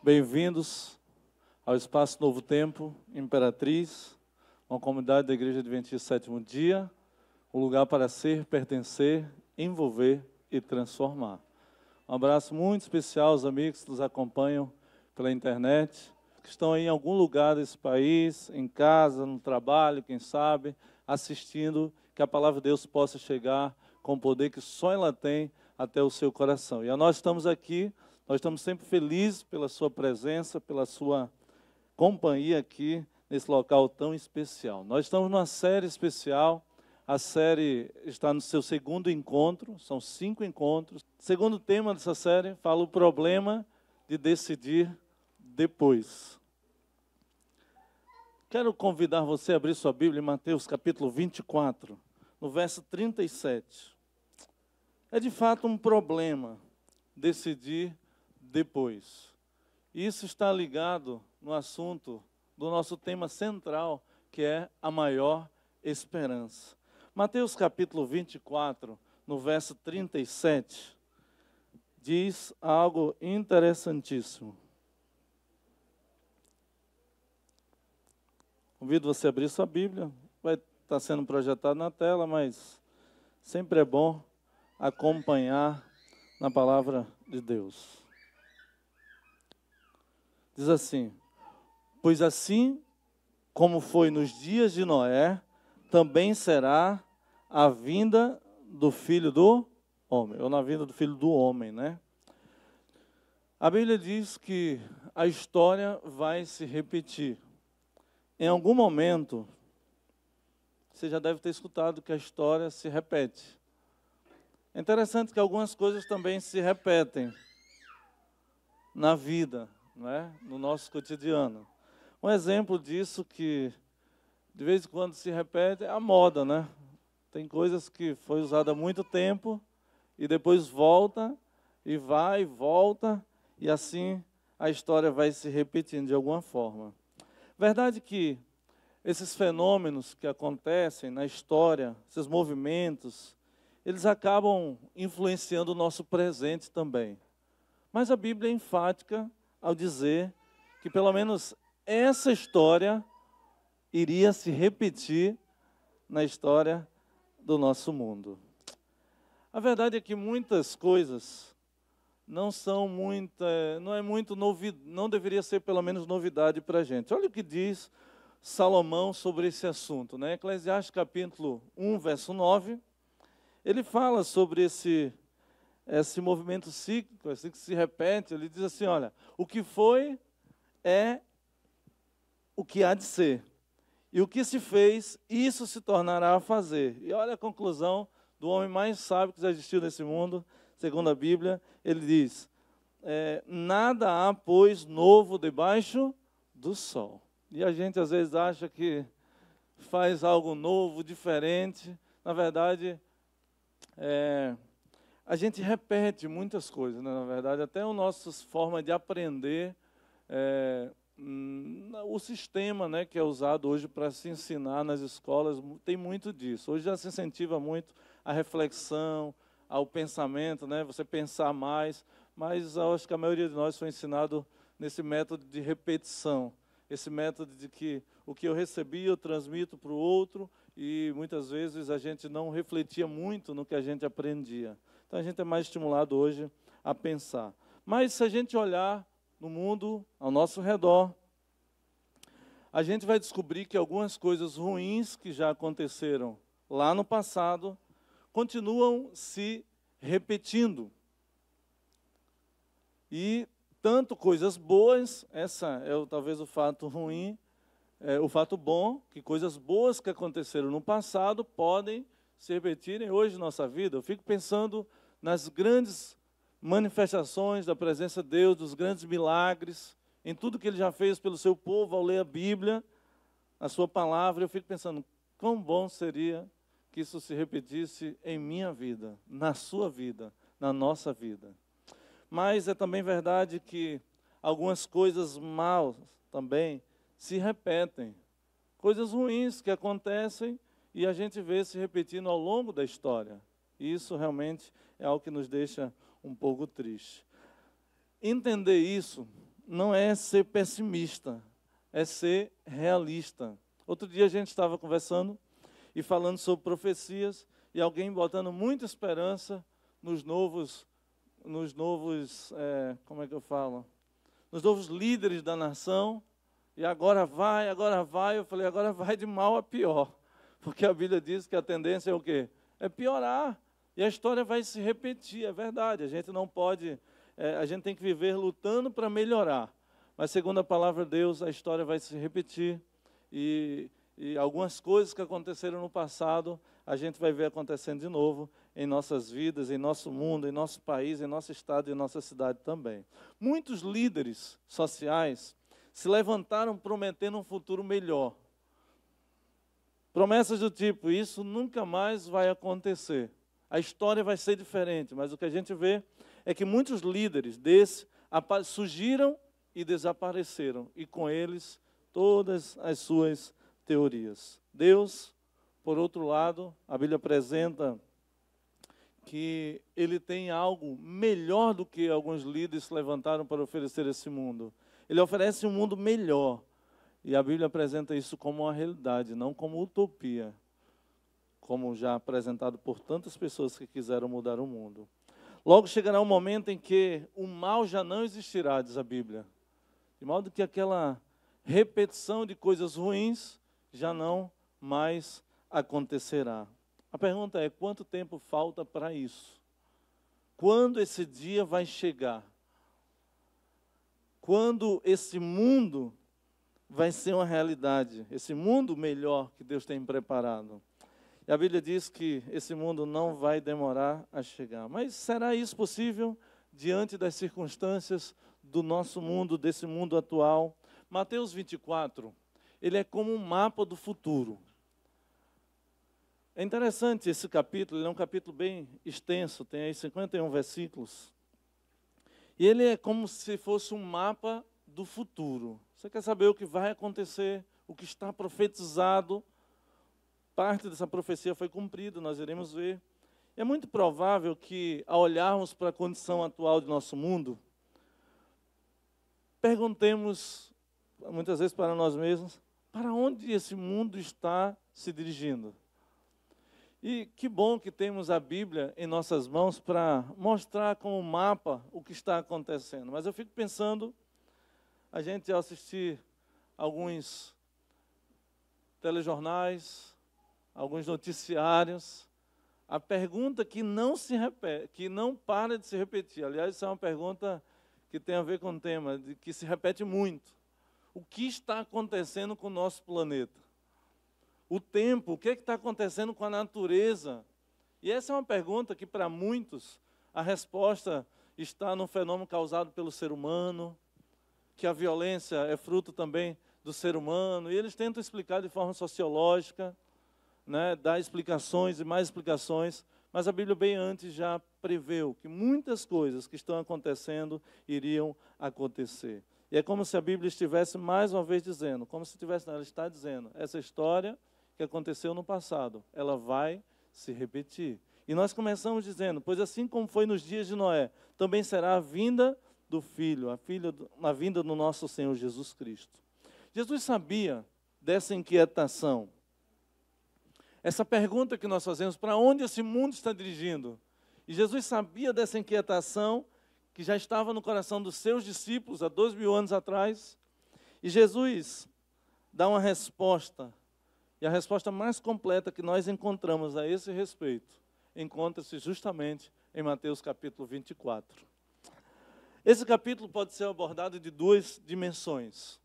Bem-vindos ao Espaço Novo Tempo, Imperatriz, uma comunidade da Igreja Adventista Sétimo Dia, um lugar para ser, pertencer, envolver e transformar. Um abraço muito especial aos amigos que nos acompanham pela internet, que estão aí em algum lugar desse país, em casa, no trabalho, quem sabe, assistindo, que a palavra de Deus possa chegar com o poder que só ela tem até o seu coração. E nós estamos aqui, nós estamos sempre felizes pela sua presença, pela sua companhia aqui nesse local tão especial. Nós estamos numa série especial, a série está no seu segundo encontro, são 5 encontros. O segundo tema dessa série fala o problema de decidir depois. Quero convidar você a abrir sua Bíblia em Mateus capítulo 24, no verso 37. É de fato um problema decidir depois. Isso está ligado no assunto do nosso tema central, que é a maior esperança. Mateus capítulo 24, no verso 37, diz algo interessantíssimo. Convido você a abrir sua Bíblia, vai estar sendo projetado na tela, mas sempre é bom acompanhar na palavra de Deus. Diz assim: pois assim como foi nos dias de Noé, também será a vinda do Filho do Homem, ou na vinda do Filho do Homem, né? A Bíblia diz que a história vai se repetir. Em algum momento, você já deve ter escutado que a história se repete. É interessante que algumas coisas também se repetem na vida, não é? No nosso cotidiano. Um exemplo disso que de vez em quando se repete é a moda, né? Tem coisas que foi usada há muito tempo e depois volta e vai e volta e assim a história vai se repetindo de alguma forma. Verdade que esses fenômenos que acontecem na história, esses movimentos, eles acabam influenciando o nosso presente também. Mas a Bíblia é enfática ao dizer que pelo menos essa história iria se repetir na história do nosso mundo. A verdade é que muitas coisas não deveria ser pelo menos novidade para a gente. Olha o que diz Salomão sobre esse assunto, né? Eclesiastes capítulo 1, verso 9, ele fala sobre esse movimento cíclico, assim que se repete. Ele diz assim, olha, o que foi é o que há de ser, e o que se fez, isso se tornará a fazer. E olha a conclusão do homem mais sábio que já existiu nesse mundo, segundo a Bíblia, ele diz, nada há, pois, novo debaixo do sol. E a gente às vezes acha que faz algo novo, diferente. Na verdade, a gente repete muitas coisas, né? Na verdade, até a nossa forma de aprender, o sistema, né, que é usado hoje para se ensinar nas escolas, tem muito disso. Hoje já se incentiva muito a reflexão, ao pensamento, né, você pensar mais, mas eu acho que a maioria de nós foi ensinado nesse método de repetição, esse método de que o que eu recebi eu transmito para o outro, e muitas vezes a gente não refletia muito no que a gente aprendia. Então a gente é mais estimulado hoje a pensar. Mas se a gente olhar no mundo ao nosso redor, a gente vai descobrir que algumas coisas ruins que já aconteceram lá no passado continuam se repetindo. E tanto coisas boas, essa é talvez o fato ruim, o fato bom, que coisas boas que aconteceram no passado podem se repetirem hoje na nossa vida. Eu fico pensando nas grandes manifestações da presença de Deus, dos grandes milagres, em tudo que Ele já fez pelo seu povo ao ler a Bíblia, a sua palavra. Eu fico pensando, quão bom seria que isso se repetisse em minha vida, na sua vida, na nossa vida. Mas é também verdade que algumas coisas más também se repetem. Coisas ruins que acontecem e a gente vê se repetindo ao longo da história. E isso realmente é algo que nos deixa um pouco triste. Entender isso não é ser pessimista, é ser realista. Outro dia a gente estava conversando e falando sobre profecias, e alguém botando muita esperança nos novos, como é que eu falo? Nos novos líderes da nação, e agora vai, eu falei, agora vai de mal a pior, porque a Bíblia diz que a tendência é o quê? É piorar, e a história vai se repetir, é verdade, a gente não pode, a gente tem que viver lutando para melhorar, mas segundo a palavra de Deus, a história vai se repetir, e algumas coisas que aconteceram no passado, a gente vai ver acontecendo de novo em nossas vidas, em nosso mundo, em nosso país, em nosso estado e em nossa cidade também. Muitos líderes sociais se levantaram prometendo um futuro melhor. Promessas do tipo, isso nunca mais vai acontecer. A história vai ser diferente, mas o que a gente vê é que muitos líderes desses surgiram e desapareceram, e com eles todas as suas teorias. Deus, por outro lado, a Bíblia apresenta que Ele tem algo melhor do que alguns líderes se levantaram para oferecer a esse mundo. Ele oferece um mundo melhor. E a Bíblia apresenta isso como uma realidade, não como utopia, como já apresentado por tantas pessoas que quiseram mudar o mundo. Logo chegará um momento em que o mal já não existirá, diz a Bíblia. De modo que aquela repetição de coisas ruins já não mais acontecerá. A pergunta é, quanto tempo falta para isso? Quando esse dia vai chegar? Quando esse mundo vai ser uma realidade? Esse mundo melhor que Deus tem preparado? E a Bíblia diz que esse mundo não vai demorar a chegar. Mas será isso possível diante das circunstâncias do nosso mundo, desse mundo atual? Mateus 24, ele é como um mapa do futuro. É interessante esse capítulo, ele é um capítulo bem extenso, tem aí 51 versículos. E ele é como se fosse um mapa do futuro. Você quer saber o que vai acontecer, o que está profetizado? Parte dessa profecia foi cumprida, nós iremos ver. É muito provável que, ao olharmos para a condição atual do nosso mundo, perguntemos, muitas vezes para nós mesmos, para onde esse mundo está se dirigindo? E que bom que temos a Bíblia em nossas mãos para mostrar com o mapa o que está acontecendo. Mas eu fico pensando, a gente ao assistir alguns telejornais, alguns noticiários, a pergunta que não se repete, que não para de se repetir, aliás, isso é uma pergunta que tem a ver com o tema, que se repete muito. O que está acontecendo com o nosso planeta? O tempo, o que está acontecendo com a natureza? E essa é uma pergunta que, para muitos, a resposta está no fenômeno causado pelo ser humano, que a violência é fruto também do ser humano, e eles tentam explicar de forma sociológica, né, dar explicações e mais explicações, mas a Bíblia bem antes já preveu que muitas coisas que estão acontecendo iriam acontecer. E é como se a Bíblia estivesse mais uma vez dizendo, como se tivesse, ela está dizendo, essa história que aconteceu no passado, ela vai se repetir. E nós começamos dizendo, pois assim como foi nos dias de Noé, também será a vinda do Filho, a vinda do nosso Senhor Jesus Cristo. Jesus sabia dessa inquietação. Essa pergunta que nós fazemos, para onde esse mundo está dirigindo? E Jesus sabia dessa inquietação que já estava no coração dos seus discípulos há 2000 anos atrás. E Jesus dá uma resposta. E a resposta mais completa que nós encontramos a esse respeito, encontra-se justamente em Mateus capítulo 24. Esse capítulo pode ser abordado de duas dimensões.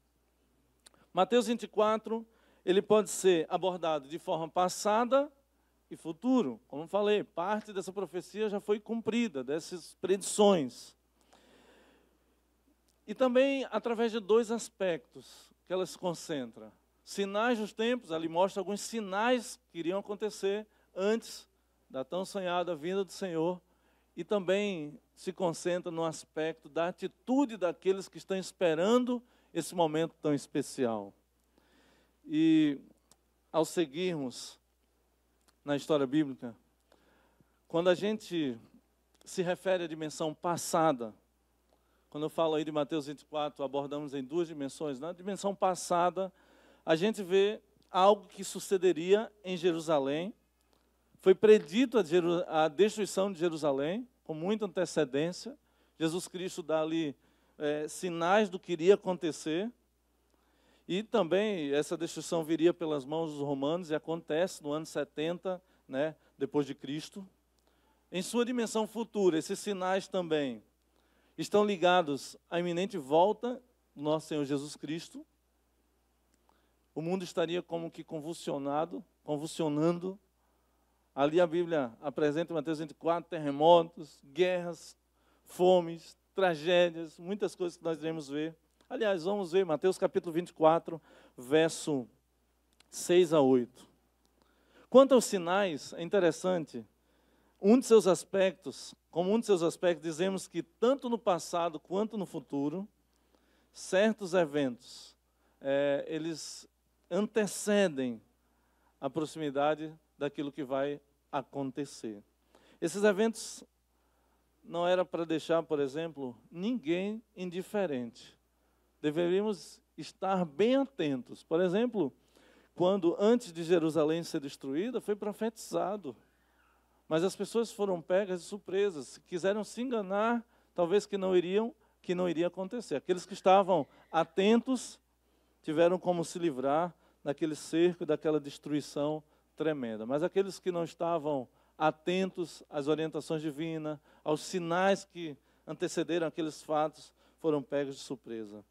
Mateus 24, ele pode ser abordado de forma passada e futuro. Como eu falei, parte dessa profecia já foi cumprida, dessas predições. E também através de dois aspectos que ela se concentra. Sinais dos tempos, ali mostra alguns sinais que iriam acontecer antes da tão sonhada vinda do Senhor. E também se concentra no aspecto da atitude daqueles que estão esperando esse momento tão especial. E ao seguirmos na história bíblica, quando a gente se refere à dimensão passada, quando eu falo aí de Mateus 24, abordamos em duas dimensões. Na dimensão passada, a gente vê algo que sucederia em Jerusalém. Foi predito a destruição de Jerusalém, com muita antecedência. Jesus Cristo dá ali sinais do que iria acontecer. E também essa destruição viria pelas mãos dos romanos, e acontece no ano 70, né, depois de Cristo. Em sua dimensão futura, esses sinais também estão ligados à iminente volta do nosso Senhor Jesus Cristo. O mundo estaria como que convulsionando. Ali a Bíblia apresenta em Mateus 24 terremotos, guerras, fomes, tragédias, muitas coisas que nós iremos ver. Aliás, vamos ver Mateus capítulo 24, verso 6 a 8. Quanto aos sinais, é interessante, como um de seus aspectos, dizemos que tanto no passado quanto no futuro, certos eventos, eles antecedem a proximidade daquilo que vai acontecer. Esses eventos não era para deixar, por exemplo, ninguém indiferente. Deveríamos estar bem atentos. Por exemplo, quando antes de Jerusalém ser destruída, foi profetizado. Mas as pessoas foram pegas de surpresas, quiseram se enganar, talvez que não iria acontecer. Aqueles que estavam atentos tiveram como se livrar daquele cerco, daquela destruição tremenda. Mas aqueles que não estavam atentos às orientações divinas, aos sinais que antecederam aqueles fatos, foram pegos de surpresa.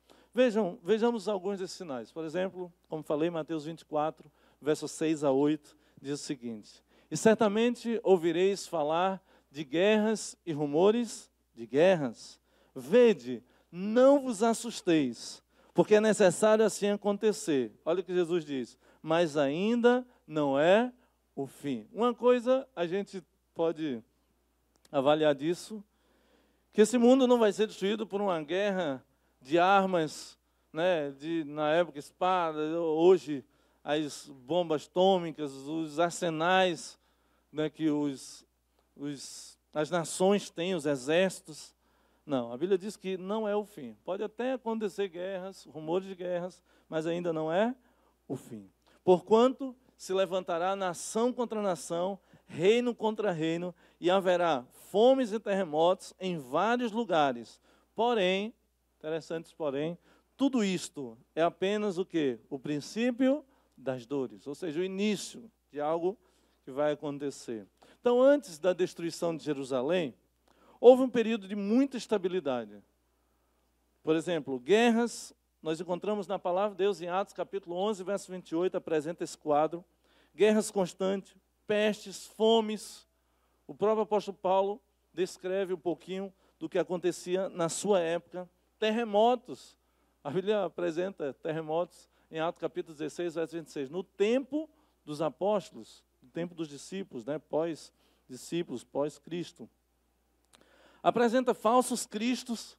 Vejamos alguns desses sinais. Por exemplo, como falei, Mateus 24, versos 6 a 8, diz o seguinte: e certamente ouvireis falar de guerras e rumores de guerras. Vede, não vos assusteis, porque é necessário assim acontecer. Olha o que Jesus diz: mas ainda não é o fim. Uma coisa a gente pode avaliar disso, que esse mundo não vai ser destruído por uma guerra de armas, né, na época espada, hoje as bombas atômicas, os arsenais, né, que as nações têm, os exércitos. Não, a Bíblia diz que não é o fim. Pode até acontecer guerras, rumores de guerras, mas ainda não é o fim. Porquanto se levantará nação contra nação, reino contra reino, e haverá fomes e terremotos em vários lugares. Porém, tudo isto é apenas o quê? O princípio das dores, ou seja, o início de algo que vai acontecer. Então, antes da destruição de Jerusalém, houve um período de muita estabilidade. Por exemplo, guerras, nós encontramos na palavra de Deus em Atos capítulo 11, verso 28, apresenta esse quadro. Guerras constantes, pestes, fomes. O próprio apóstolo Paulo descreve um pouquinho do que acontecia na sua época. Terremotos. A Bíblia apresenta terremotos em Atos capítulo 16, verso 26. No tempo dos apóstolos, no tempo dos discípulos, né, pós-discípulos, pós-Cristo. Apresenta falsos cristos,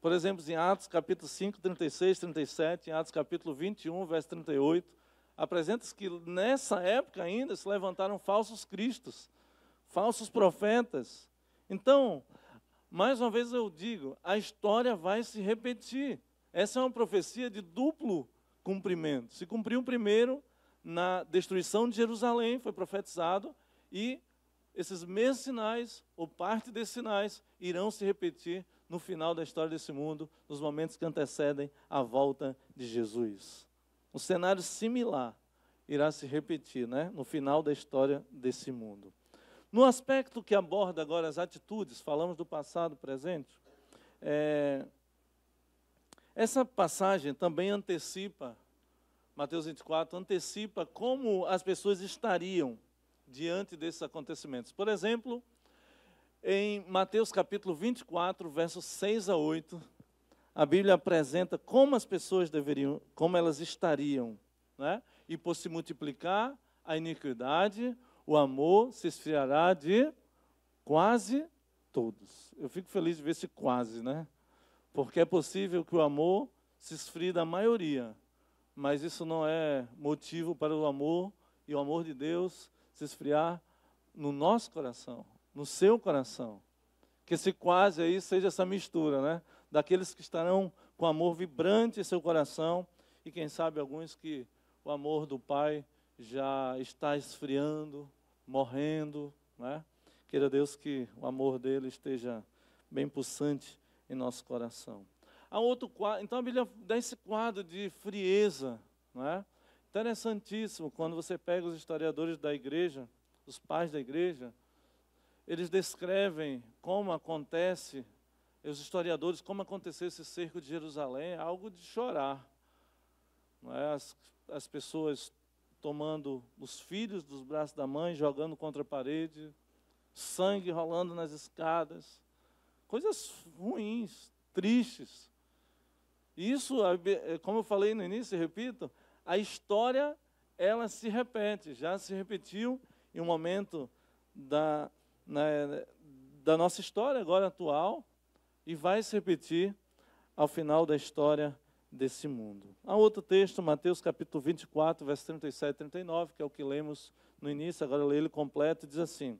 por exemplo, em Atos capítulo 5, 36, 37, em Atos capítulo 21, verso 38. Apresenta-se que nessa época ainda se levantaram falsos cristos, falsos profetas. Então, mais uma vez eu digo, a história vai se repetir. Essa é uma profecia de duplo cumprimento. Se cumpriu primeiro na destruição de Jerusalém, foi profetizado, e esses mesmos sinais, ou parte desses sinais, irão se repetir no final da história desse mundo, nos momentos que antecedem a volta de Jesus. Um cenário similar irá se repetir, né, no final da história desse mundo. No aspecto que aborda agora as atitudes, falamos do passado, presente, essa passagem também antecipa, Mateus 24, antecipa como as pessoas estariam diante desses acontecimentos. Por exemplo, em Mateus capítulo 24, versos 6 a 8, a Bíblia apresenta como as pessoas deveriam, como elas estariam, né? E por se multiplicar a iniquidade, o amor se esfriará de quase todos. Eu fico feliz de ver esse quase, né? Porque é possível que o amor se esfrie da maioria, mas isso não é motivo para o amor e o amor de Deus se esfriar no nosso coração, no seu coração. Que esse quase aí seja essa mistura, né? daqueles que estarão com amor vibrante em seu coração, e quem sabe alguns que o amor do Pai já está esfriando, morrendo, né? Queira Deus que o amor dele esteja bem pulsante em nosso coração. Há outro quadro, então a Bíblia dá esse quadro de frieza, né? Interessantíssimo, quando você pega os historiadores da igreja, os pais da igreja, eles descrevem como acontece, os historiadores, como aconteceu esse cerco de Jerusalém, é algo de chorar. Não é? As pessoas tomando os filhos dos braços da mãe, jogando contra a parede, sangue rolando nas escadas, coisas ruins, tristes. Isso, como eu falei no início, repito, a história, ela se repete, já se repetiu em um momento da nossa história, agora atual, e vai se repetir ao final da história desse mundo. Há outro texto, Mateus capítulo 24, verso 37 e 39, que é o que lemos no início, agora eu leio ele completo, diz assim: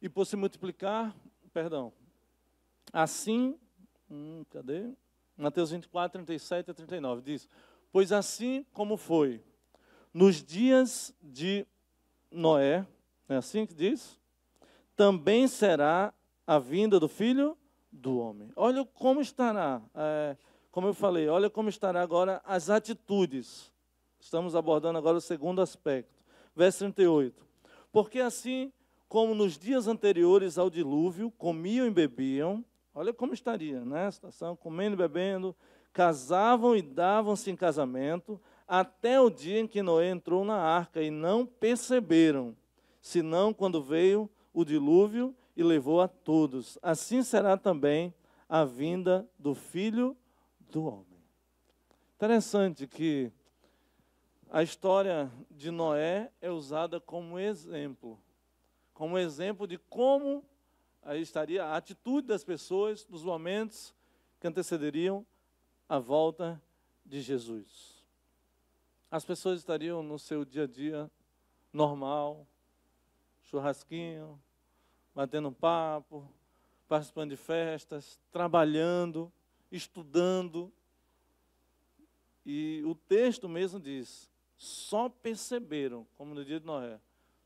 e por se multiplicar, assim, cadê? Mateus 24, 37 a 39, diz: pois assim como foi nos dias de Noé, é assim que diz? Também será a vinda do Filho do Homem. Olha como estará, como eu falei, olha como estará agora as atitudes. Estamos abordando agora o segundo aspecto. Verso 38. Porque assim como nos dias anteriores ao dilúvio, comiam e bebiam, olha como estaria, né, a situação, comendo e bebendo, casavam e davam-se em casamento, até o dia em que Noé entrou na arca, e não perceberam, senão quando veio o dilúvio e levou a todos. Assim será também a vinda do Filho do Homem. Interessante que a história de Noé é usada como exemplo de como aí estaria a atitude das pessoas nos momentos que antecederiam a volta de Jesus. As pessoas estariam no seu dia a dia normal, churrasquinho, batendo papo, participando de festas, trabalhando, estudando. E o texto mesmo diz, só perceberam, como no dia de Noé.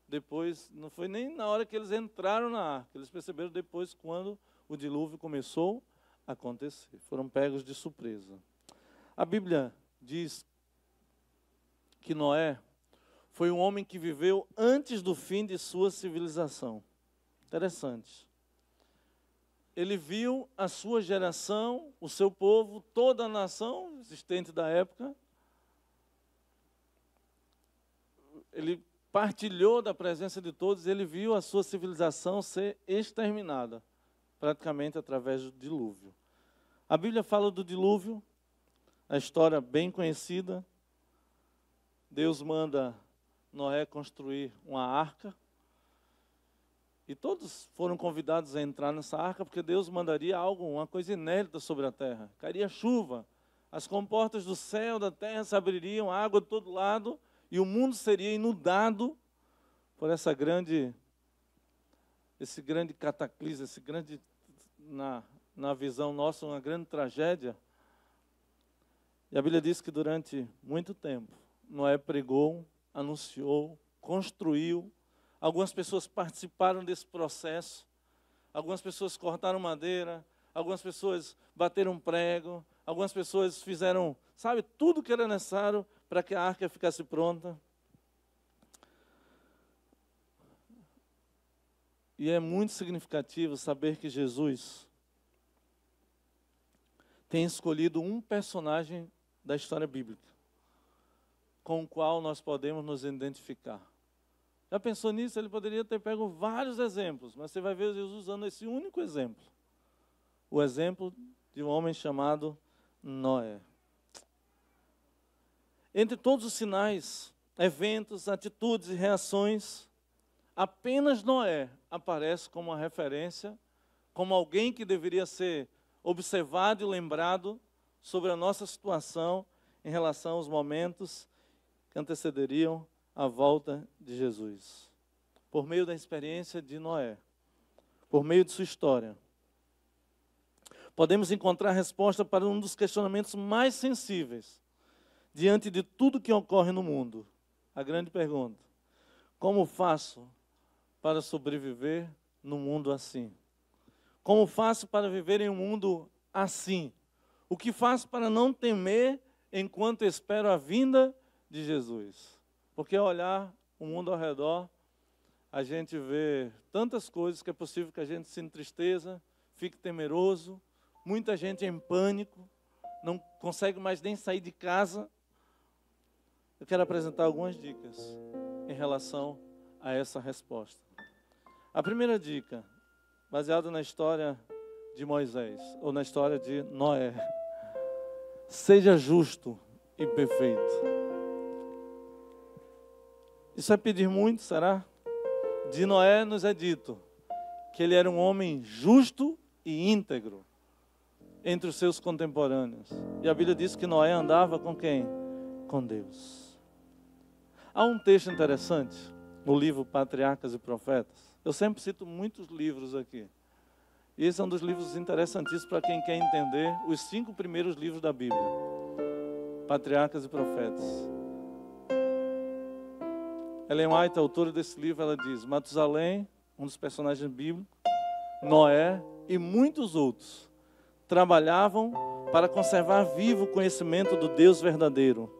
Depois, não foi nem na hora que eles entraram na arca, eles perceberam depois quando o dilúvio começou a acontecer. Foram pegos de surpresa. A Bíblia diz que Noé foi um homem que viveu antes do fim de sua civilização. Interessante. Ele viu a sua geração, o seu povo, toda a nação existente da época. Ele partilhou da presença de todos, ele viu a sua civilização ser exterminada, praticamente através do dilúvio. A Bíblia fala do dilúvio, a história bem conhecida. Deus manda Noé construir uma arca, e todos foram convidados a entrar nessa arca, porque Deus mandaria algo, uma coisa inédita sobre a terra. Cairia chuva, as comportas do céu, da terra se abririam, água de todo lado, e o mundo seria inundado por esse grande cataclismo, na visão nossa, uma grande tragédia. E a Bíblia diz que durante muito tempo, Noé pregou, anunciou, construiu. Algumas pessoas participaram desse processo. Algumas pessoas cortaram madeira, algumas pessoas bateram prego, algumas pessoas fizeram, tudo que era necessário para que a arca ficasse pronta. E é muito significativo saber que Jesus tem escolhido um personagem da história bíblica, com o qual nós podemos nos identificar. Já pensou nisso? Ele poderia ter pego vários exemplos, mas você vai ver Jesus usando esse único exemplo. O exemplo de um homem chamado Noé. Entre todos os sinais, eventos, atitudes e reações, apenas Noé aparece como uma referência, como alguém que deveria ser observado e lembrado sobre a nossa situação em relação aos momentos que antecederiam a volta de Jesus. Por meio da experiência de Noé, por meio de sua história, podemos encontrar resposta para um dos questionamentos mais sensíveis diante de tudo que ocorre no mundo. A grande pergunta: como faço para sobreviver num mundo assim? Como faço para viver em um mundo assim? O que faço para não temer enquanto espero a vinda de Jesus? Porque ao olhar o mundo ao redor, a gente vê tantas coisas que é possível que a gente se entristeça, fique temeroso, muita gente em pânico, não consegue mais nem sair de casa. Eu quero apresentar algumas dicas em relação a essa resposta. A primeira dica, baseada na história de Moisés, ou na história de Noé: seja justo e perfeito. Isso é pedir muito, será? De Noé nos é dito que ele era um homem justo e íntegro entre os seus contemporâneos. E a Bíblia diz que Noé andava com quem? Com Deus. Há um texto interessante no livro Patriarcas e Profetas. Eu sempre cito muitos livros aqui. E esse é um dos livros interessantíssimos para quem quer entender os 5 primeiros livros da Bíblia. Patriarcas e Profetas. Ellen White, autora desse livro, ela diz: Matusalém, um dos personagens bíblicos, Noé e muitos outros trabalhavam para conservar vivo o conhecimento do Deus verdadeiro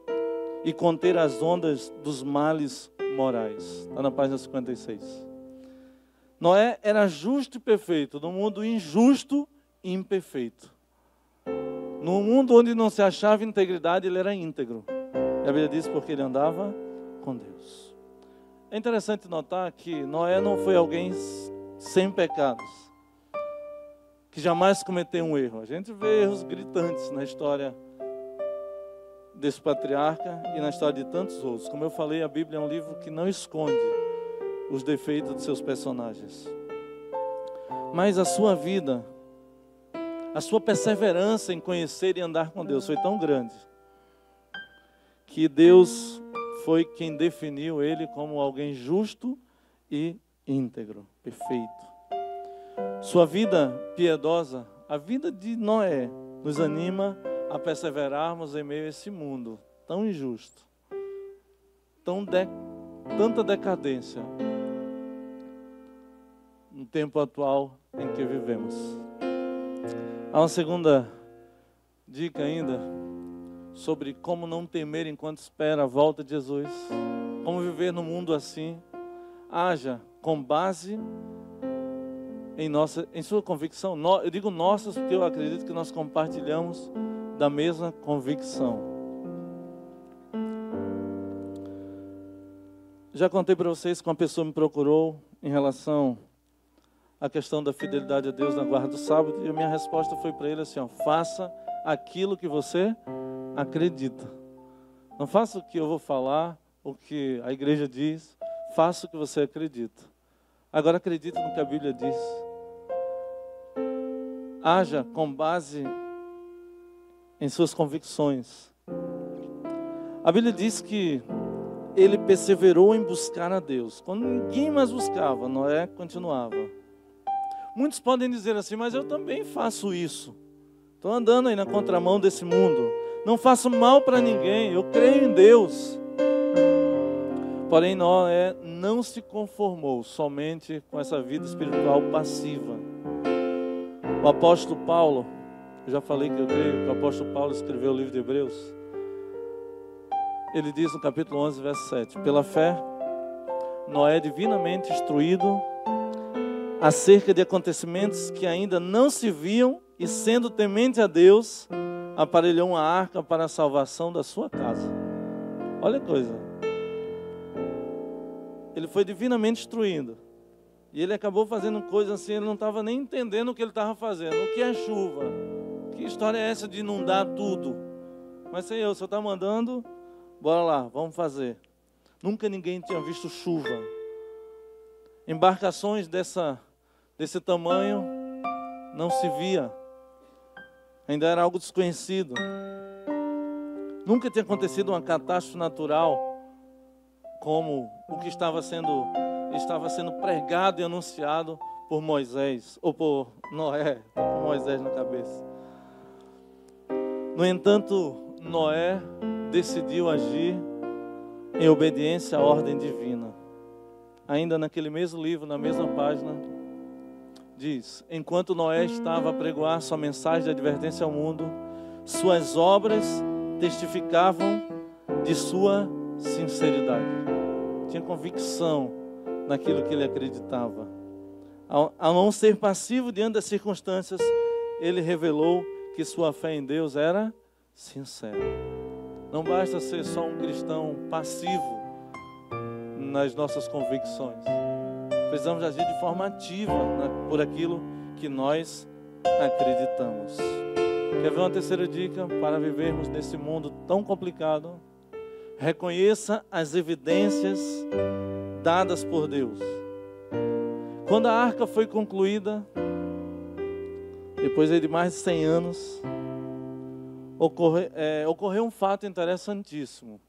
e conter as ondas dos males morais. Está na página 56. Noé era justo e perfeito, num mundo injusto e imperfeito. Num mundo onde não se achava integridade, ele era íntegro. E a Bíblia diz porque ele andava com Deus. É interessante notar que Noé não foi alguém sem pecados, que jamais cometeu um erro. A gente vê erros gritantes na história desse patriarca e na história de tantos outros. Como eu falei, a Bíblia é um livro que não esconde os defeitos de seus personagens. Mas a sua vida, a sua perseverança em conhecer e andar com Deus foi tão grande que Deus foi quem definiu ele como alguém justo e íntegro, perfeito. Sua vida piedosa, a vida de Noé, nos anima a perseverarmos em meio a esse mundo tão injusto, tanta decadência no tempo atual em que vivemos. Há uma segunda dica ainda sobre como não temer enquanto espera a volta de Jesus. Como viver no mundo assim. Haja com base em sua convicção. Eu digo nossas porque eu acredito que nós compartilhamos da mesma convicção. Já contei para vocês que uma pessoa me procurou em relação à questão da fidelidade a Deus na guarda do sábado, e a minha resposta foi para ele assim: faça aquilo que você acredita. Não faça o que eu vou falar, o que a igreja diz. Faça o que você acredita. Agora acredite no que a Bíblia diz. Haja com base em suas convicções. A Bíblia diz que ele perseverou em buscar a Deus. Quando ninguém mais buscava, Noé continuava. Muitos podem dizer assim: mas eu também faço isso. Estou andando aí na contramão desse mundo. Não faço mal para ninguém, eu creio em Deus. Porém, Noé não se conformou somente com essa vida espiritual passiva. O apóstolo Paulo, eu já falei que eu creio que o apóstolo Paulo escreveu o livro de Hebreus. Ele diz no capítulo 11, verso 7: pela fé, Noé, divinamente instruído acerca de acontecimentos que ainda não se viam, e sendo temente a Deus, aparelhou uma arca para a salvação da sua casa. Olha a coisa. Ele foi divinamente instruído. E ele acabou fazendo coisas assim, ele não estava nem entendendo o que ele estava fazendo. O que é chuva? Que história é essa de inundar tudo? Mas Senhor, o Senhor está mandando, bora lá, vamos fazer. Nunca ninguém tinha visto chuva. Embarcações desse tamanho não se via. Ainda era algo desconhecido. Nunca tinha acontecido uma catástrofe natural como o que estava sendo pregado e anunciado por Moisés, ou por Noé, está com Moisés na cabeça. No entanto, Noé decidiu agir em obediência à ordem divina. Ainda naquele mesmo livro, na mesma página, diz: enquanto Noé estava a pregoar sua mensagem de advertência ao mundo, suas obras testificavam de sua sinceridade. Tinha convicção naquilo que ele acreditava. Ao não ser passivo diante das circunstâncias, ele revelou que sua fé em Deus era sincera. Não basta ser só um cristão passivo nas nossas convicções. Precisamos agir de forma ativa por aquilo que nós acreditamos. Quer ver uma terceira dica para vivermos nesse mundo tão complicado? Reconheça as evidências dadas por Deus. Quando a arca foi concluída, depois de mais de 100 anos, ocorreu um fato interessantíssimo,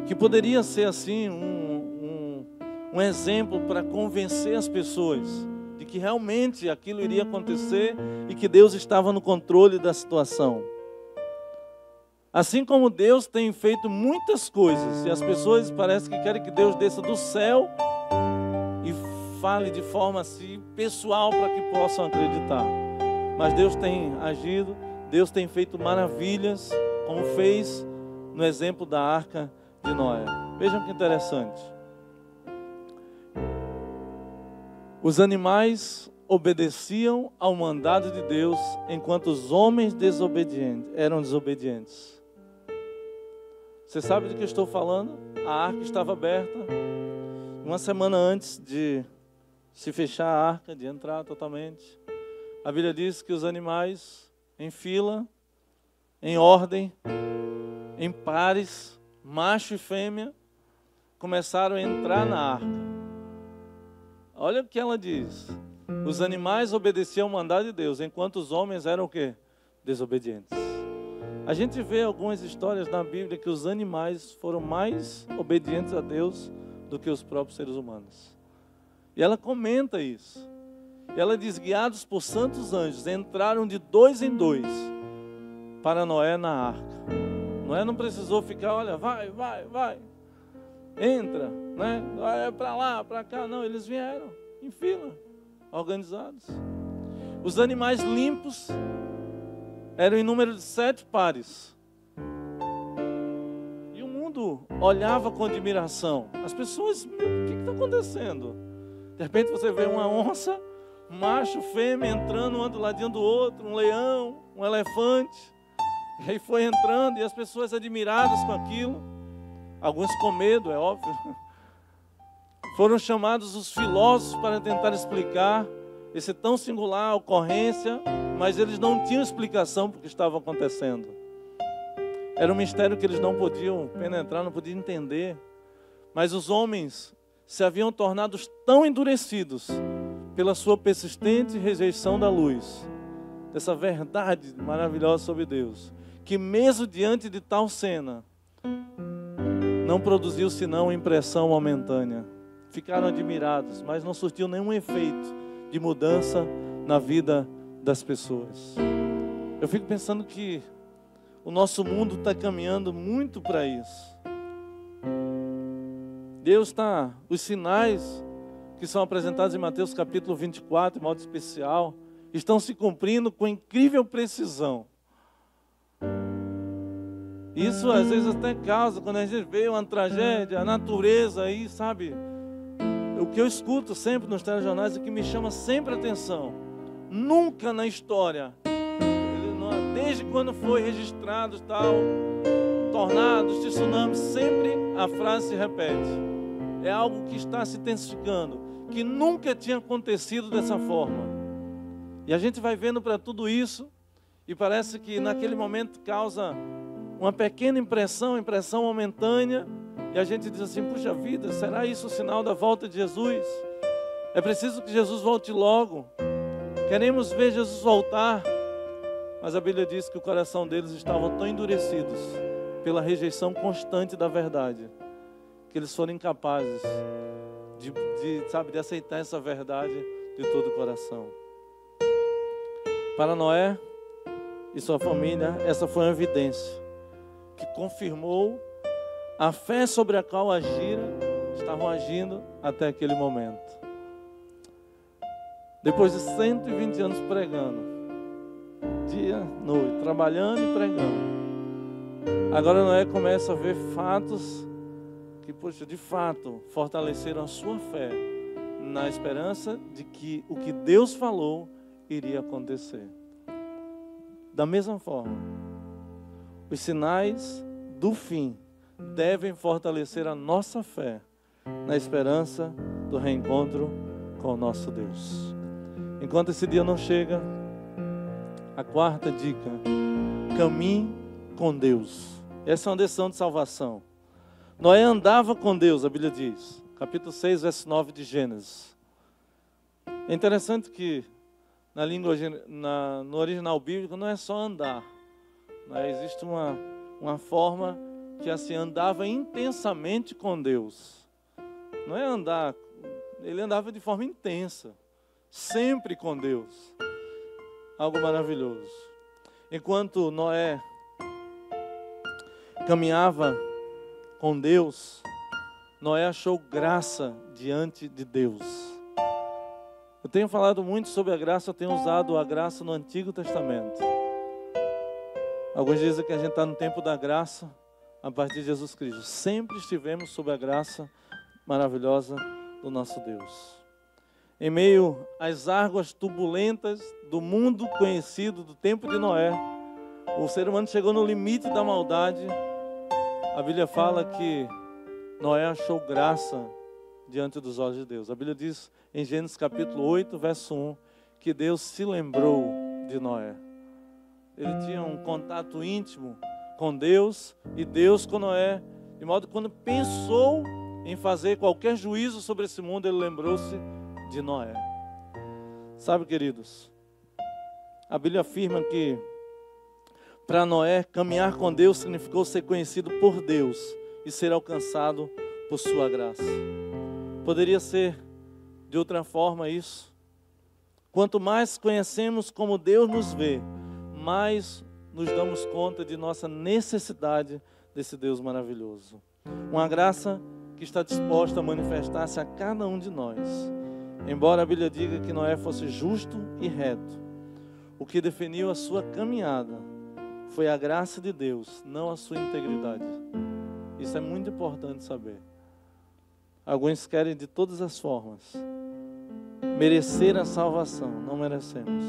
que poderia ser assim um exemplo para convencer as pessoas de que realmente aquilo iria acontecer e que Deus estava no controle da situação. Assim como Deus tem feito muitas coisas, e as pessoas parecem que querem que Deus desça do céu e fale de forma assim pessoal para que possam acreditar. Mas Deus tem agido, Deus tem feito maravilhas, como fez no exemplo da arca de Noé. Vejam que interessante. Os animais obedeciam ao mandado de Deus, enquanto os homens eram desobedientes. Você sabe do que eu estou falando? A arca estava aberta. Uma semana antes de se fechar a arca, de entrar totalmente, a Bíblia diz que os animais, em fila, em ordem, em pares, macho e fêmea, começaram a entrar na arca. Olha o que ela diz. Os animais obedeciam ao mandado de Deus, enquanto os homens eram o quê? Desobedientes. A gente vê algumas histórias na Bíblia que os animais foram mais obedientes a Deus do que os próprios seres humanos. E ela comenta isso. E ela diz: guiados por santos anjos, entraram de 2 em 2 para Noé na arca. Noé não precisou ficar, olha, vai, entra, né? Vai para lá, para cá. Não, eles vieram em fila, organizados. Os animais limpos eram em número de 7 pares. E o mundo olhava com admiração. As pessoas, o que está acontecendo? De repente você vê uma onça, macho, fêmea, entrando um do ladinho do outro, um leão, um elefante. E aí foi entrando e as pessoas admiradas com aquilo. Alguns com medo, é óbvio. Foram chamados os filósofos para tentar explicar esse tão singular ocorrência, mas eles não tinham explicação para o que estava acontecendo. Era um mistério que eles não podiam penetrar, não podiam entender. Mas os homens se haviam tornado tão endurecidos pela sua persistente rejeição da luz, dessa verdade maravilhosa sobre Deus, que mesmo diante de tal cena, não produziu senão impressão momentânea. Ficaram admirados, mas não surtiu nenhum efeito de mudança na vida das pessoas. Eu fico pensando que o nosso mundo está caminhando muito para isso. Deus está, os sinais que são apresentados em Mateus capítulo 24, de modo especial, estão se cumprindo com incrível precisão. Isso às vezes até causa, quando a gente vê uma tragédia, a natureza aí, sabe? O que eu escuto sempre nos telejornais e que me chama sempre a atenção: nunca na história, desde quando foi registrado tal, tornados, tsunamis, sempre a frase se repete. É algo que está se intensificando, que nunca tinha acontecido dessa forma. E a gente vai vendo para tudo isso, e parece que naquele momento causa uma pequena impressão momentânea, e a gente diz assim: puxa vida, será isso o sinal da volta de Jesus? É preciso que Jesus volte logo. Queremos ver Jesus voltar. Mas a Bíblia diz que o coração deles estava tão endurecidos pela rejeição constante da verdade, que eles foram incapazes de aceitar essa verdade de todo o coração. Para Noé e sua família, essa foi uma evidência que confirmou a fé sobre a qual estavam agindo até aquele momento. Depois de 120 anos pregando, dia, noite, trabalhando e pregando, agora Noé começa a ver fatos que, poxa, de fato, fortaleceram a sua fé na esperança de que o que Deus falou iria acontecer. Da mesma forma, os sinais do fim devem fortalecer a nossa fé na esperança do reencontro com o nosso Deus. Enquanto esse dia não chega, a quarta dica: caminhe com Deus. Essa é uma decisão de salvação. Noé andava com Deus, a Bíblia diz, capítulo 6, verso 9 de Gênesis. É interessante que no original bíblico não é só andar, mas existe uma forma que assim, andava intensamente com Deus. Não é andar, ele andava de forma intensa, sempre com Deus. Algo maravilhoso. Enquanto Noé caminhava com Deus, Noé achou graça diante de Deus. Eu tenho falado muito sobre a graça, eu tenho usado a graça no Antigo Testamento. Alguns dizem que a gente está no tempo da graça a partir de Jesus Cristo. Sempre estivemos sob a graça maravilhosa do nosso Deus. Em meio às águas turbulentas do mundo conhecido, do tempo de Noé, o ser humano chegou no limite da maldade. A Bíblia fala que Noé achou graça diante dos olhos de Deus. A Bíblia diz em Gênesis capítulo 8, verso 1, que Deus se lembrou de Noé. Ele tinha um contato íntimo com Deus e Deus com Noé, de modo que quando pensou em fazer qualquer juízo sobre esse mundo, ele lembrou-se de Noé. Sabe, queridos, a Bíblia afirma que para Noé, caminhar com Deus significou ser conhecido por Deus e ser alcançado por sua graça. Poderia ser de outra forma isso. Quanto mais conhecemos como Deus nos vê, mais nos damos conta de nossa necessidade desse Deus maravilhoso. Uma graça que está disposta a manifestar-se a cada um de nós. Embora a Bíblia diga que Noé fosse justo e reto, o que definiu a sua caminhada foi a graça de Deus, não a sua integridade. Isso é muito importante saber. Alguns querem de todas as formas merecer a salvação, não merecemos.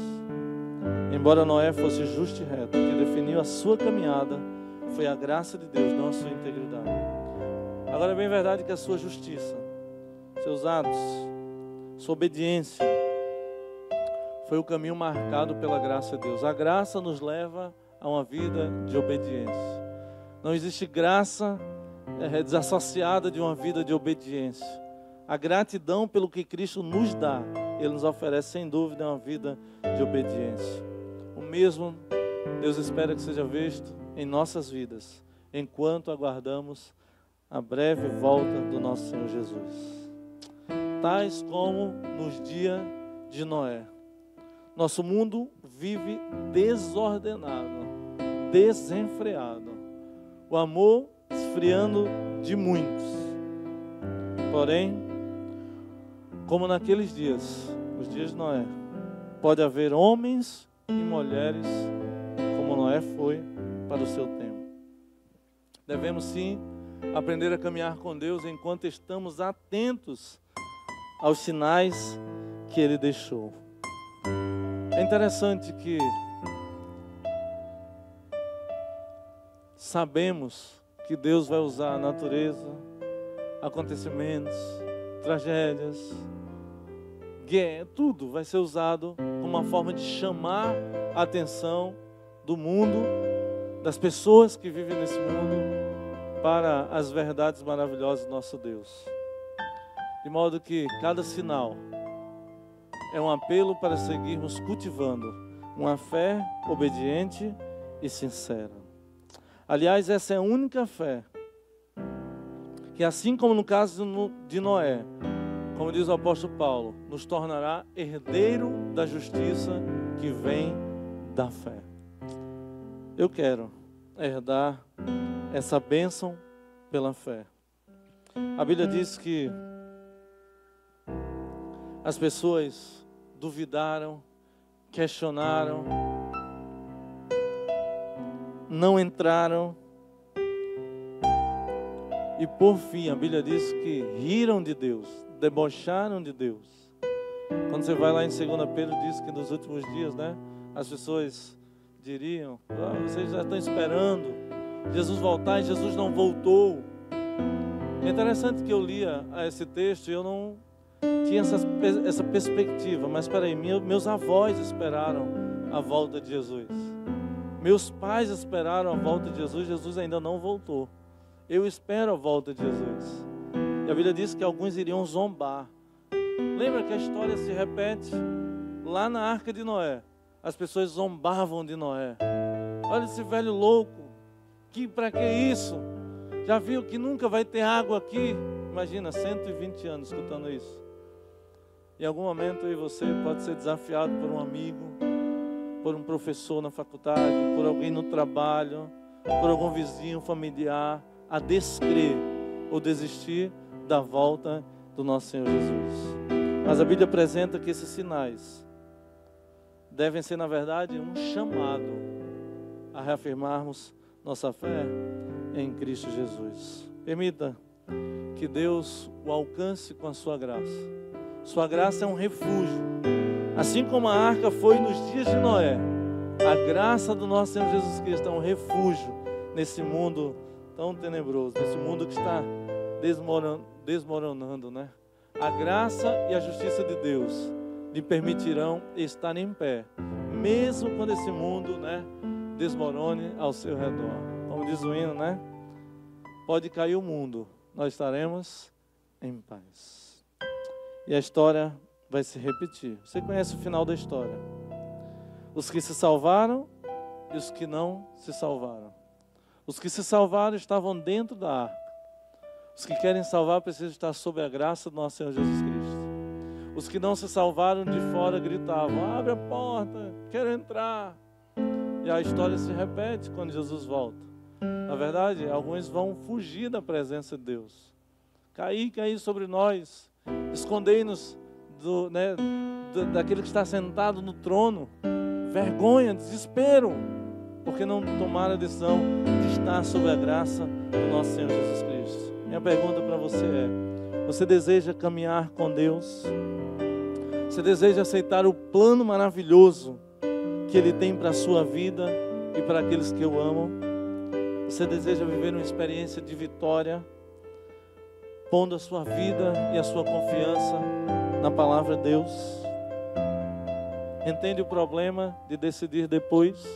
Embora Noé fosse justo e reto, o que definiu a sua caminhada foi a graça de Deus, não a sua integridade. Agora é bem verdade que a sua justiça, seus atos, sua obediência foi o caminho marcado pela graça de Deus. A graça nos leva a uma vida de obediência. Não existe graça desassociada de uma vida de obediência. A gratidão pelo que Cristo nos dá, Ele nos oferece sem dúvida uma vida de obediência. O mesmo Deus espera que seja visto em nossas vidas, enquanto aguardamos a breve volta do nosso Senhor Jesus. Tais como nos dias de Noé. Nosso mundo vive desordenado, desenfreado. O amor esfriando de muitos. Porém, como naqueles dias, os dias de Noé, pode haver homens e mulheres como Noé foi para o seu tempo. Devemos sim aprender a caminhar com Deus enquanto estamos atentos aos sinais que Ele deixou. É interessante que sabemos que Deus vai usar a natureza, acontecimentos, tragédias, guerra, tudo vai ser usado como uma forma de chamar a atenção do mundo, das pessoas que vivem nesse mundo, para as verdades maravilhosas do nosso Deus. De modo que cada sinal é um apelo para seguirmos cultivando uma fé obediente e sincera. Aliás, essa é a única fé que, assim como no caso de Noé, como diz o apóstolo Paulo, nos tornará herdeiro da justiça que vem da fé. Eu quero herdar essa bênção pela fé. A Bíblia diz que as pessoas duvidaram, questionaram, não entraram e por fim a Bíblia diz que riram de Deus, debocharam de Deus. Quando você vai lá em 2 Pedro, diz que nos últimos dias, né, as pessoas diriam: vocês já estão esperando Jesus voltar e Jesus não voltou. É interessante que eu lia esse texto e eu não tinha essa perspectiva, mas espera aí, meus avós esperaram a volta de Jesus, meus pais esperaram a volta de Jesus, Jesus ainda não voltou. Eu espero a volta de Jesus. E a Bíblia diz que alguns iriam zombar. Lembra que a história se repete lá na Arca de Noé? As pessoas zombavam de Noé. Olha esse velho louco, para que isso? Já viu que nunca vai ter água aqui? Imagina, 120 anos escutando isso. Em algum momento eu e você pode ser desafiado por um amigo, por um professor na faculdade, por alguém no trabalho, por algum vizinho, familiar, a descrer ou desistir da volta do nosso Senhor Jesus. Mas a Bíblia apresenta que esses sinais devem ser, na verdade, um chamado a reafirmarmos nossa fé em Cristo Jesus. Permita que Deus o alcance com a sua graça. Sua graça é um refúgio. Assim como a arca foi nos dias de Noé, a graça do nosso Senhor Jesus Cristo é um refúgio nesse mundo tão tenebroso, nesse mundo que está desmoronando, né? A graça e a justiça de Deus lhe permitirão estar em pé, mesmo quando esse mundo, né, desmorone ao seu redor. Como diz o hino, né? Pode cair o mundo, nós estaremos em paz. E a história vai se repetir. Você conhece o final da história. Os que se salvaram e os que não se salvaram. Os que se salvaram estavam dentro da arca. Os que querem salvar precisam estar sob a graça do nosso Senhor Jesus Cristo. Os que não se salvaram de fora gritavam: abre a porta, quero entrar. E a história se repete quando Jesus volta. Na verdade, alguns vão fugir da presença de Deus. Cair sobre nós. Escondei-nos daquele que está sentado no trono. Vergonha, desespero, porque não tomaram a decisão de estar sob a graça do nosso Senhor Jesus Cristo. Minha pergunta para você é: você deseja caminhar com Deus? Você deseja aceitar o plano maravilhoso que Ele tem para a sua vida e para aqueles que o amam? Você deseja viver uma experiência de vitória, pondo a sua vida e a sua confiança na palavra de Deus? Entende o problema de decidir depois?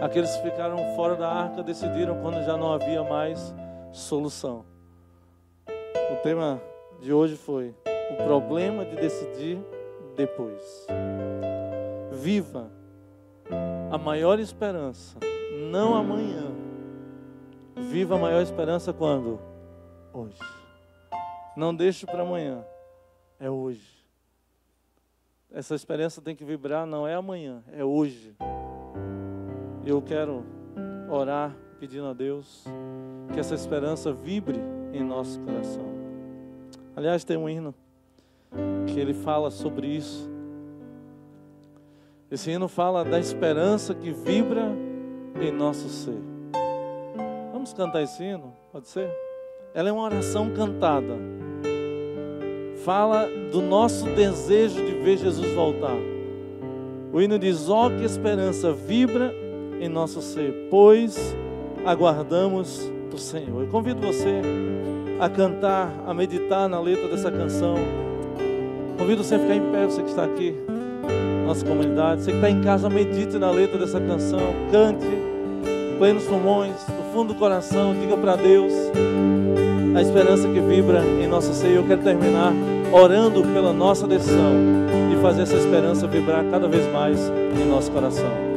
Aqueles que ficaram fora da arca decidiram quando já não havia mais solução. O tema de hoje foi o problema de decidir depois. Viva a maior esperança, não amanhã. Viva a maior esperança quando? Hoje. Não deixe para amanhã, é hoje. Essa esperança tem que vibrar, não é amanhã, é hoje. Eu quero orar pedindo a Deus que essa esperança vibre em nosso coração. Aliás, tem um hino que ele fala sobre isso. Esse hino fala da esperança que vibra em nosso ser. Vamos cantar esse hino? Pode ser? Ela é uma oração cantada. Fala do nosso desejo de ver Jesus voltar. O hino diz: ó, que esperança vibra em nosso ser, pois aguardamos do Senhor. Eu convido você a cantar, a meditar na letra dessa canção. Convido você a ficar em pé, você que está aqui, nossa comunidade. Você que está em casa, medite na letra dessa canção. Cante, plenos pulmões, do fundo do coração, diga para Deus a esperança que vibra em nosso ser. Eu quero terminar orando pela nossa decisão de fazer essa esperança vibrar cada vez mais em nosso coração.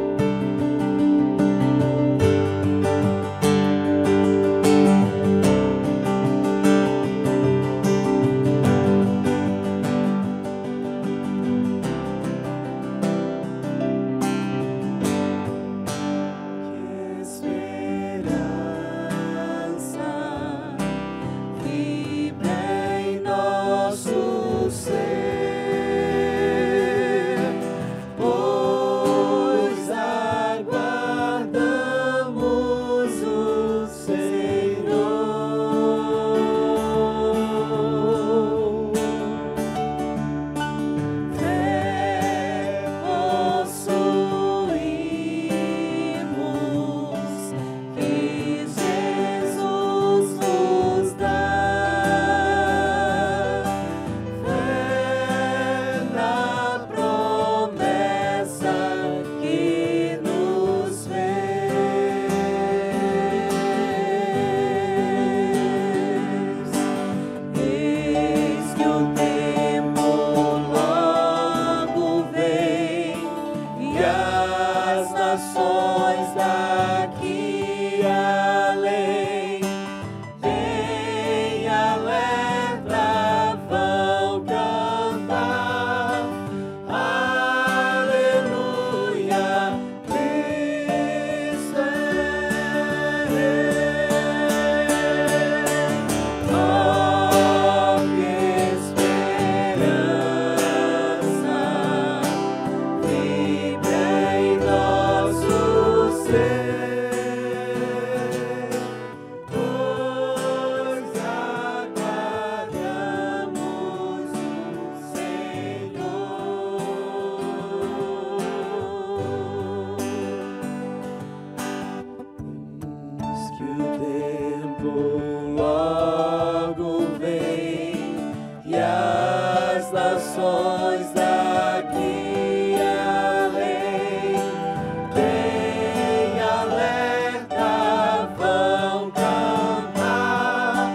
nações daqui além, bem alerta vão cantar,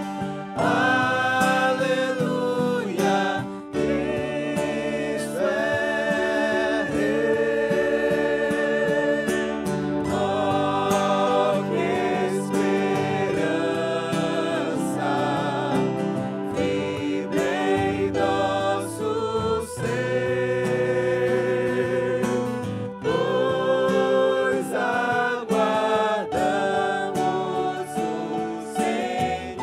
aleluia, Cristo é Rei. Oh, que esperança vive em nosso ser, pois aguardamos o Senhor.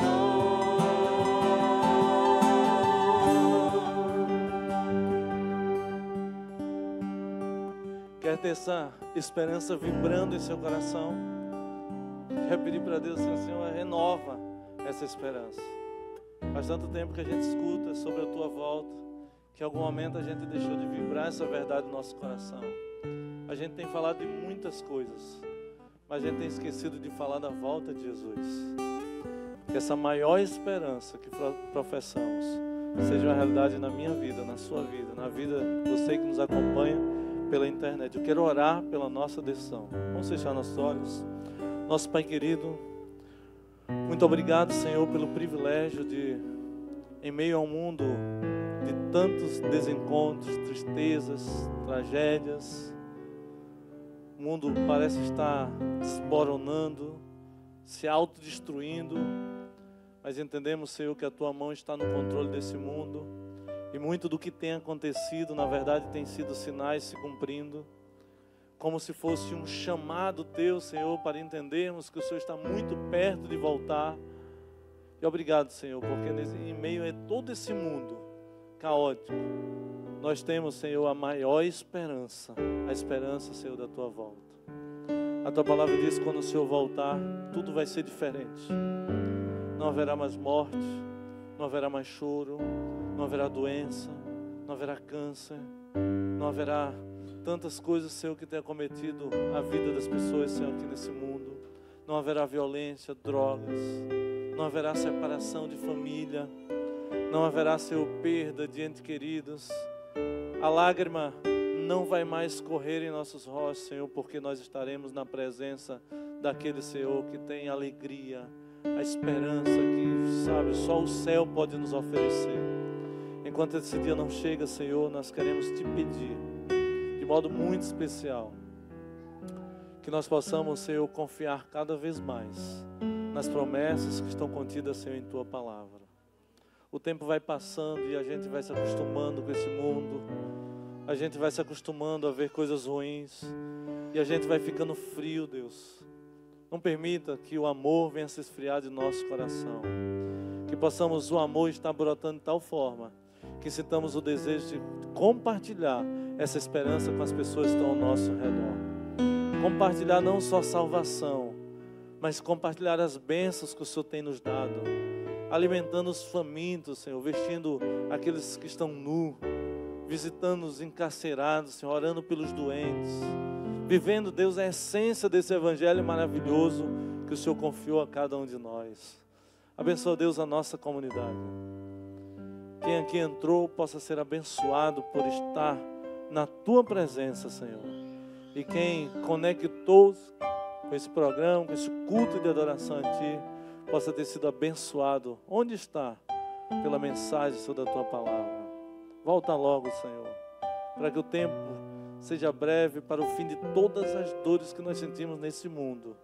Quer ter essa esperança vibrando em seu coração? Quer pedir para Deus assim, Senhor, renova essa esperança. Faz tanto tempo que a gente escuta sobre a tua volta, que em algum momento a gente deixou de vibrar essa verdade no nosso coração. A gente tem falado de muitas coisas, mas a gente tem esquecido de falar da volta de Jesus. Que essa maior esperança que professamos seja uma realidade na minha vida, na sua vida, na vida de você que nos acompanha pela internet. Eu quero orar pela nossa decisão. Vamos fechar nossos olhos. Nosso Pai querido, muito obrigado, Senhor, pelo privilégio de, em meio a um mundo de tantos desencontros, tristezas, tragédias, o mundo parece estar desmoronando, se autodestruindo, mas entendemos, Senhor, que a Tua mão está no controle desse mundo, e muito do que tem acontecido, na verdade, tem sido sinais se cumprindo, como se fosse um chamado Teu, Senhor, para entendermos que o Senhor está muito perto de voltar. E obrigado, Senhor, porque em meio a todo esse mundo caótico, nós temos, Senhor, a maior esperança, a esperança, Senhor, da Tua volta. A Tua palavra diz que quando o Senhor voltar, tudo vai ser diferente. Não haverá mais morte, não haverá mais choro, não haverá doença, não haverá câncer, não haverá tantas coisas, Senhor, que tem acometido a vida das pessoas, Senhor, aqui nesse mundo. Não haverá violência, drogas, não haverá separação de família, não haverá, Senhor, perda de entes queridos. A lágrima não vai mais correr em nossos rostos, Senhor, porque nós estaremos na presença daquele, Senhor, que tem alegria, a esperança que, sabe, só o céu pode nos oferecer. Enquanto esse dia não chega, Senhor, nós queremos te pedir, de modo muito especial, que nós possamos, Senhor, confiar cada vez mais nas promessas que estão contidas, Senhor, em Tua palavra. O tempo vai passando e a gente vai se acostumando com esse mundo, a gente vai se acostumando a ver coisas ruins e a gente vai ficando frio, Deus. Não permita que o amor venha se esfriar de nosso coração, que possamos o amor estar brotando de tal forma que sintamos o desejo de compartilhar essa esperança com as pessoas que estão ao nosso redor. Compartilhar não só salvação, mas compartilhar as bênçãos que o Senhor tem nos dado, alimentando os famintos, Senhor, vestindo aqueles que estão nus, visitando os encarcerados, Senhor, orando pelos doentes, vivendo, Deus, a essência desse evangelho maravilhoso que o Senhor confiou a cada um de nós. Abençoa, Deus, a nossa comunidade. Quem aqui entrou possa ser abençoado por estar na Tua presença, Senhor. E quem conectou-se com esse programa, com esse culto de adoração a Ti, possa ter sido abençoado. Onde está? Pela mensagem, Senhor, da Tua palavra. Volta logo, Senhor, para que o tempo seja breve para o fim de todas as dores que nós sentimos nesse mundo.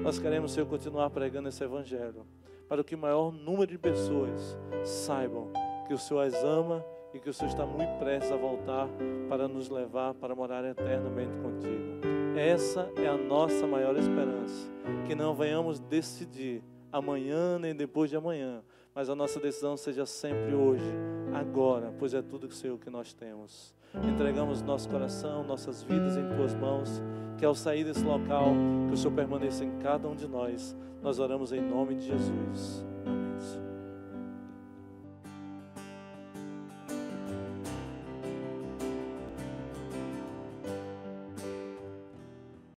Nós queremos, Senhor, continuar pregando esse evangelho, para que o maior número de pessoas saibam que o Senhor as ama e que o Senhor está muito prestes a voltar para nos levar para morar eternamente contigo. Essa é a nossa maior esperança, que não venhamos decidir amanhã nem depois de amanhã, mas a nossa decisão seja sempre hoje, agora, pois é tudo, Senhor, que nós temos. Entregamos nosso coração, nossas vidas em Tuas mãos, que ao sair desse local, que o Senhor permaneça em cada um de nós. Nós oramos em nome de Jesus. Amém.